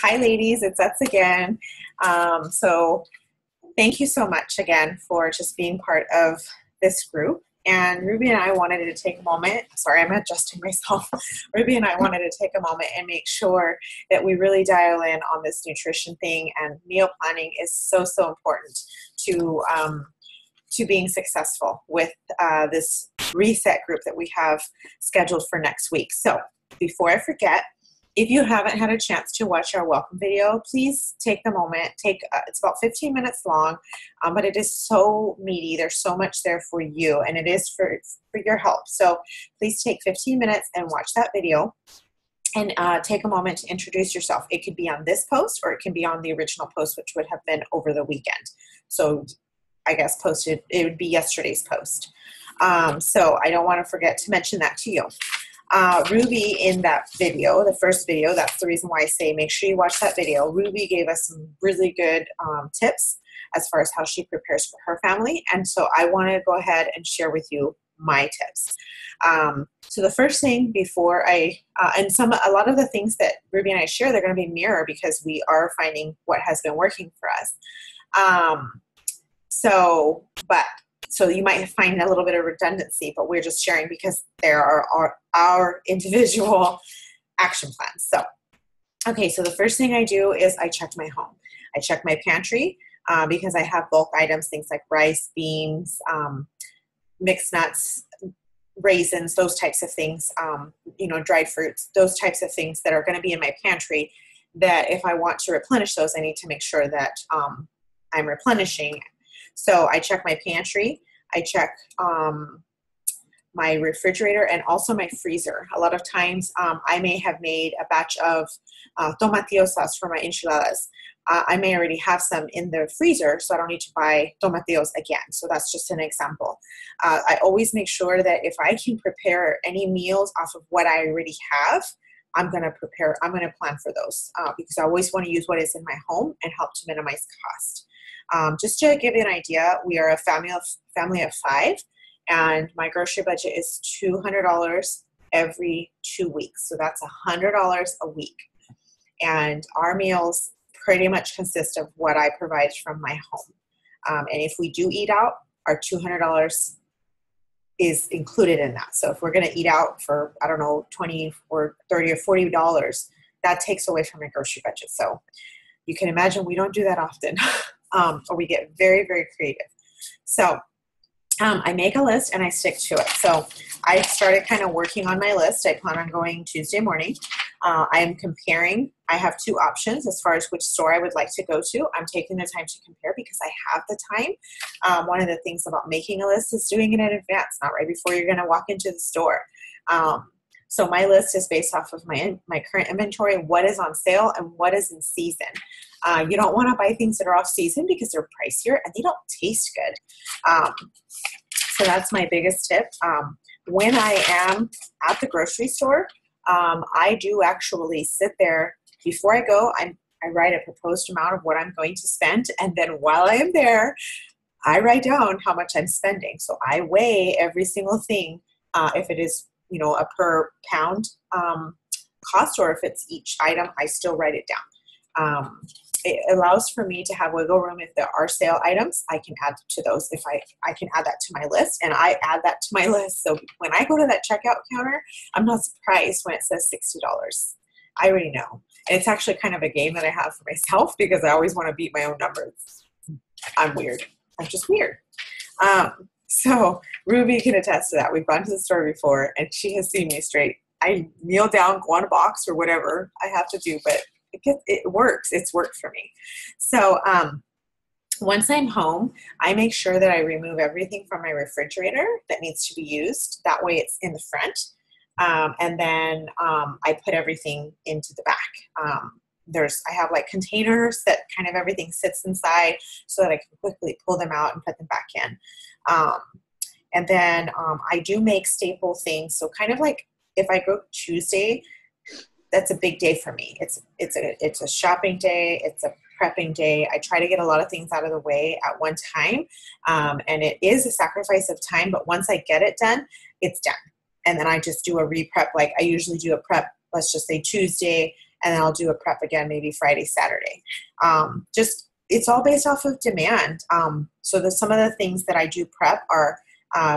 Hi, ladies. It's us again. So thank you so much again for just being part of this group. And Ruby and I wanted to take a moment. Sorry, I'm adjusting myself. Ruby and I wanted to take a moment and make sure that we really dial in on this nutrition thing. And meal planning is so, so important to being successful with this reset group that we have scheduled for next week. So before I forget, if you haven't had a chance to watch our welcome video, please take the moment. It's about 15 minutes long, but it is so meaty. There's so much there for you, and it is for your help. So please take 15 minutes and watch that video and take a moment to introduce yourself. It could be on this post or it can be on the original post, which would have been over the weekend. So I guess it would be yesterday's post. So I don't want to forget to mention that to you. Ruby, in that video, the first video, that's the reason why I say make sure you watch that video. Ruby gave us some really good tips as far as how she prepares for her family. And so I want to go ahead and share with you my tips. So the first thing before a lot of the things that Ruby and I share, they're going to be mirror because we are finding what has been working for us. So you might find a little bit of redundancy, but we're just sharing because there are our individual action plans. So, okay, so the first thing I do is I check my home. I check my pantry because I have bulk items, things like rice, beans, mixed nuts, raisins, those types of things, dried fruits, those types of things that are going to be in my pantry that if I want to replenish those, I need to make sure that I'm replenishing. So I check my pantry, I check my refrigerator, and also my freezer. A lot of times I may have made a batch of tomatillo sauce for my enchiladas. I may already have some in the freezer, so I don't need to buy tomatillos again. So that's just an example. I always make sure that if I can prepare any meals off of what I already have, I'm going to plan for those because I always want to use what is in my home and help to minimize cost. Just to give you an idea, we are a family of 5, and my grocery budget is $200 every 2 weeks. So that's $100 a week. And our meals pretty much consist of what I provide from my home. And if we do eat out, our $200 is included in that. So if we're going to eat out for, I don't know, $20 or $30 or $40, that takes away from my grocery budget. So you can imagine we don't do that often. Or we get very, very creative. So I make a list and I stick to it. So I started kind of working on my list. I plan on going Tuesday morning. I am comparing. I have 2 options as far as which store I would like to go to. I'm taking the time to compare because I have the time. One of the things about making a list is doing it in advance, not right before you're going to walk into the store. So my list is based off of my current inventory, what is on sale and what is in season. You don't want to buy things that are off season because they're pricier and they don't taste good. So that's my biggest tip. When I am at the grocery store, I do actually sit there. Before I go, I write a proposed amount of what I'm going to spend. And then while I am there, I write down how much I'm spending. So I weigh every single thing. If it is, a per pound cost, or if it's each item, I still write it down. It allows for me to have wiggle room. If there are sale items, I can add to those. If I can add that to my list, and I add that to my list. So when I go to that checkout counter, I'm not surprised when it says $60. I already know. And it's actually kind of a game that I have for myself because I always want to beat my own numbers. I'm weird. I'm just weird. So Ruby can attest to that. We've gone to the store before and she has seen me straight. I kneel down, go on a box or whatever I have to do, but it works. It's worked for me. So once I'm home, I make sure that I remove everything from my refrigerator that needs to be used. That way it's in the front. And then I put everything into the back. I have like containers that kind of everything sits inside so that I can quickly pull them out and put them back in. And then I do make staple things. So kind of like if I go Tuesday, that's a big day for me. It's a shopping day. It's a prepping day. I try to get a lot of things out of the way at one time. And it is a sacrifice of time, but once I get it done, it's done. And then I just do a re-prep. Like I usually do a prep, let's just say Tuesday, and then I'll do a prep again maybe Friday, Saturday. Just it's all based off of demand. So some of the things that I do prep are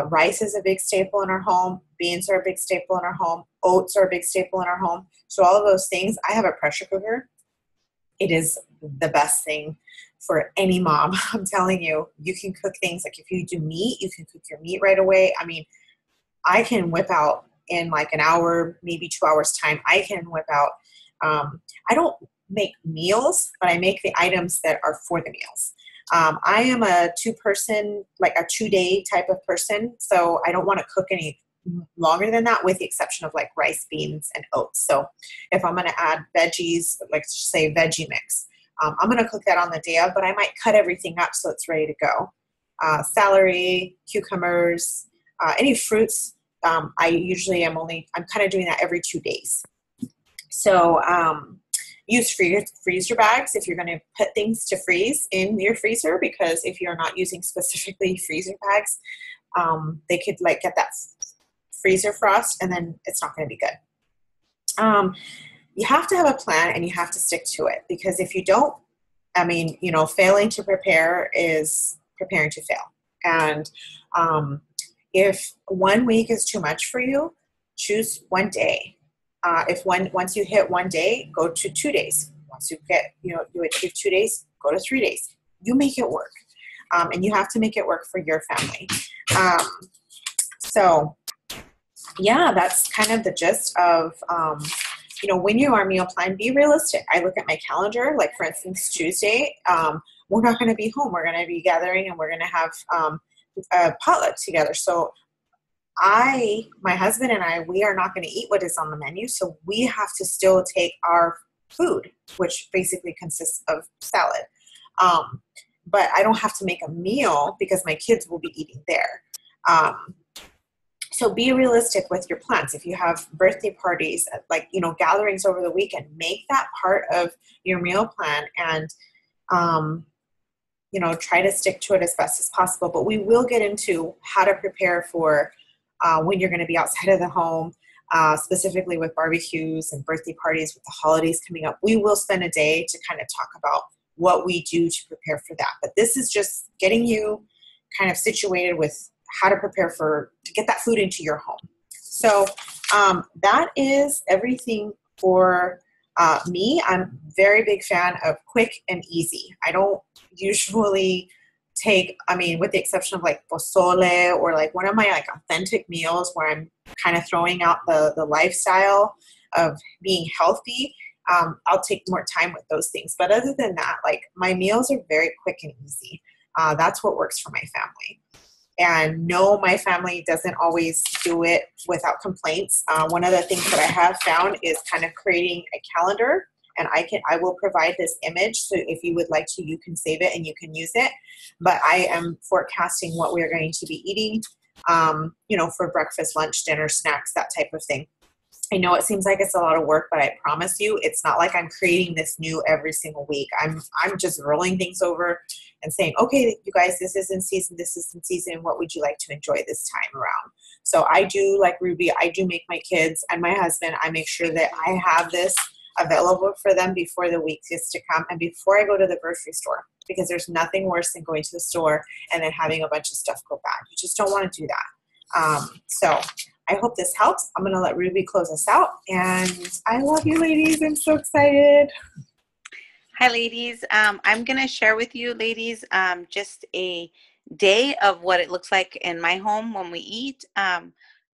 rice is a big staple in our home. Beans are a big staple in our home. Oats are a big staple in our home. So all of those things, I have a pressure cooker. It is the best thing for any mom. I'm telling you, you can cook things like if you do meat, you can cook your meat right away. I mean, I can whip out in like an hour, maybe 2 hours time. I can whip out, I don't make meals, but I make the items that are for the meals. I am a 2-person, like a 2-day type of person. So I don't want to cook any longer than that, with the exception of like rice, beans, and oats. So if I'm going to add veggies, like say veggie mix, I'm going to cook that on the day of, but I might cut everything up so it's ready to go. Celery, cucumbers, any fruits. I'm kind of doing that every 2 days. So use freezer bags if you're going to put things to freeze in your freezer, because if you're not using specifically freezer bags, they could like get that freezer frost, and then it's not going to be good. You have to have a plan and you have to stick to it, because if you don't, failing to prepare is preparing to fail. And if 1 week is too much for you, choose one day. Once you hit 1 day, go to 2 days. Once you achieve 2 days, go to 3 days. You make it work. And you have to make it work for your family. So yeah, that's kind of the gist of, when you are meal plan, be realistic. I look at my calendar, like for instance, Tuesday, we're not going to be home. We're going to be gathering and we're going to have a potluck together. So my husband and I, we are not going to eat what is on the menu. So we have to still take our food, which basically consists of salad. But I don't have to make a meal because my kids will be eating there. So be realistic with your plans. If you have birthday parties, like, gatherings over the weekend, make that part of your meal plan and, try to stick to it as best as possible. But we will get into how to prepare for when you're going to be outside of the home, specifically with barbecues and birthday parties with the holidays coming up. We will spend a day to kind of talk about what we do to prepare for that. But this is just getting you kind of situated with how to prepare to get that food into your home. So that is everything for me. I'm a very big fan of quick and easy. I don't usually with the exception of like pozole or like one of my like authentic meals where I'm kind of throwing out the lifestyle of being healthy, I'll take more time with those things. But other than that, like my meals are very quick and easy. That's what works for my family. And no, my family doesn't always do it without complaints. One of the things that I have found is kind of creating a calendar, and I will provide this image. So if you would like to, you can save it and you can use it. But I am forecasting what we're going to be eating, for breakfast, lunch, dinner, snacks, that type of thing. I know it seems like it's a lot of work, but I promise you, it's not like I'm creating this new every single week. I'm just rolling things over and saying, okay, you guys, this is in season, this is in season. What would you like to enjoy this time around? So I do, like Ruby, I do make my kids and my husband, I make sure that I have this available for them before the week is to come and before I go to the grocery store, because there's nothing worse than going to the store and then having a bunch of stuff go bad. You just don't want to do that. So I hope this helps. I'm going to let Ruby close us out. And I love you, ladies. I'm so excited. Hi, ladies. I'm going to share with you, ladies, just a day of what it looks like in my home when we eat.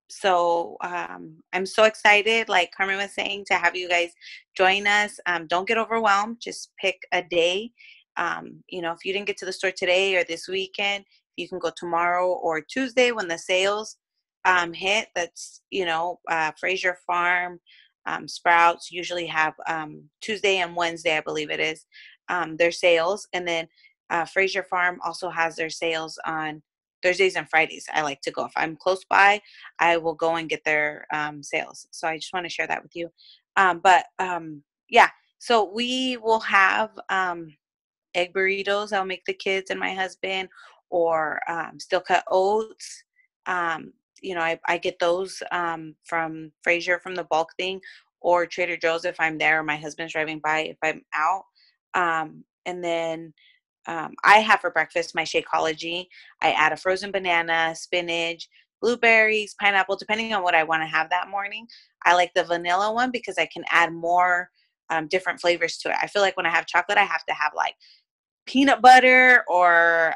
So I'm so excited, like Carmen was saying, to have you guys join us. Don't get overwhelmed. Just pick a day. If you didn't get to the store today or this weekend, you can go tomorrow or Tuesday when the sales hit. That's, Fraser Farm, Sprouts usually have Tuesday and Wednesday, I believe it is, their sales. And then Fraser Farm also has their sales on Thursdays and Fridays. I like to go. If I'm close by, I will go and get their sales. So I just want to share that with you. Yeah, so we will have egg burritos. I'll make the kids and my husband, or steel cut oats. I get those from Fraser, from the bulk thing, or Trader Joe's if I'm there or my husband's driving by if I'm out. And then I have for breakfast my Shakeology. I add a frozen banana, spinach, blueberries, pineapple, depending on what I want to have that morning. I like the vanilla one because I can add more different flavors to it. I feel like when I have chocolate, I have to have like peanut butter or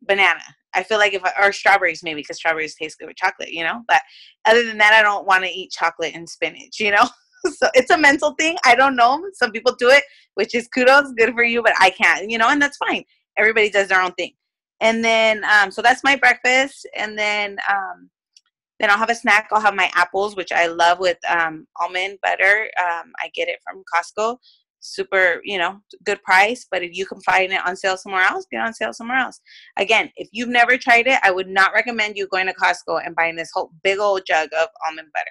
banana. I feel like or strawberries maybe, because strawberries taste good with chocolate, but other than that, I don't want to eat chocolate and spinach. So it's a mental thing. I don't know. Some people do it, which is kudos, good for you, but I can't, and that's fine. Everybody does their own thing. And then, so that's my breakfast. And then I'll have a snack. I'll have my apples, which I love, with almond butter. I get it from Costco. Super, good price. But if you can find it on sale somewhere else, get on sale somewhere else. Again, if you've never tried it, I would not recommend you going to Costco and buying this whole big old jug of almond butter.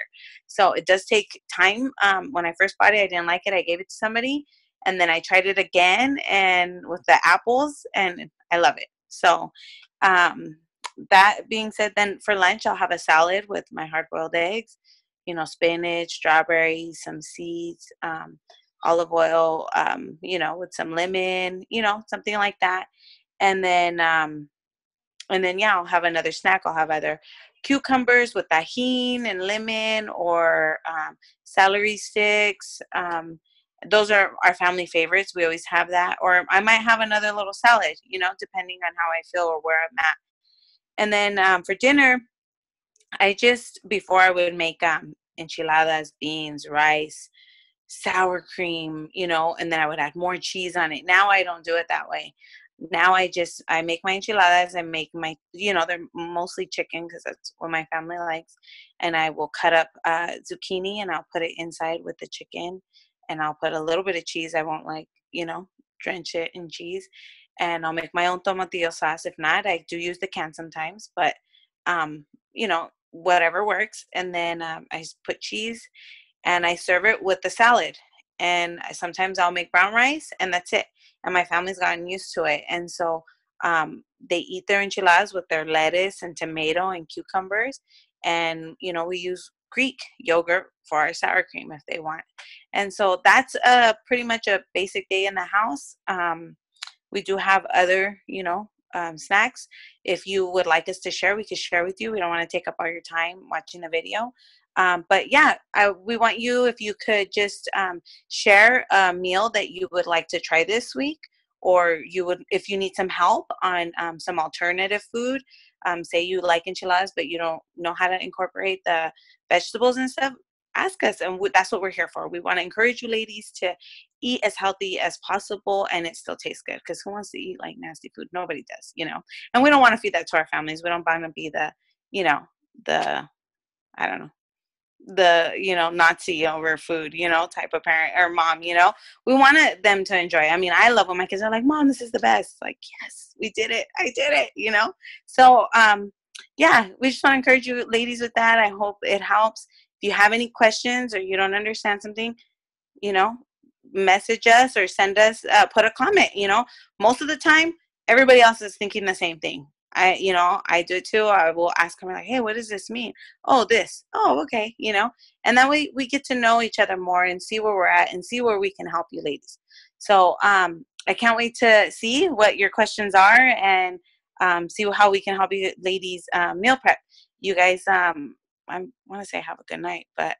So it does take time. When I first bought it, I didn't like it. I gave it to somebody. And then I tried it again and with the apples, and I love it. So that being said, then for lunch, I'll have a salad with my hard-boiled eggs, spinach, strawberries, some seeds, olive oil, with some lemon, something like that. And then, yeah, I'll have another snack. I'll have either cucumbers with tahini and lemon, or celery sticks. Those are our family favorites. We always have that. Or I might have another little salad, depending on how I feel or where I'm at. And then for dinner, before I would make enchiladas, beans, rice, sour cream, and then I would add more cheese on it. Now I don't do it that way. Now I make my enchiladas. I make my, they're mostly chicken because that's what my family likes. And I will cut up zucchini and I'll put it inside with the chicken, and I'll put a little bit of cheese. I won't drench it in cheese. And I'll make my own tomatillo sauce. If not, I do use the can sometimes, but whatever works. And then I put cheese and I serve it with the salad. And sometimes I'll make brown rice, and that's it. And my family's gotten used to it. And so they eat their enchiladas with their lettuce and tomato and cucumbers. And, we use Greek yogurt for our sour cream if they want. And so that's pretty much a basic day in the house. We do have other, snacks. If you would like us to share, we could share with you. We don't want to take up all your time watching the video. But yeah, we want you, if you could just share a meal that you would like to try this week, or if you need some help on some alternative food. Say you like enchiladas, but you don't know how to incorporate the vegetables and stuff, ask us. And that's what we're here for. We want to encourage you ladies to eat as healthy as possible, and it still tastes good, because who wants to eat like nasty food? Nobody does, and we don't want to feed that to our families. We don't want to be the I don't know, the Nazi over food, type of parent or mom. We wanted them to enjoy. I mean, I love when my kids are like, Mom, this is the best. Like, yes, we did it. I did it, So, yeah, we just want to encourage you ladies with that. I hope it helps. If you have any questions or you don't understand something, message us or send us, put a comment. Most of the time, everybody else is thinking the same thing. I do too. I will ask them like, hey, what does this mean? Oh, this. Oh, okay. And then we get to know each other more and see where we're at and see where we can help you ladies. So I can't wait to see what your questions are and see how we can help you ladies meal prep. You guys, I want to say have a good night, but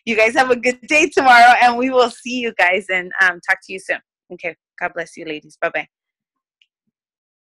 you guys have a good day tomorrow, and we will see you guys and talk to you soon. Okay. God bless you ladies. Bye-bye.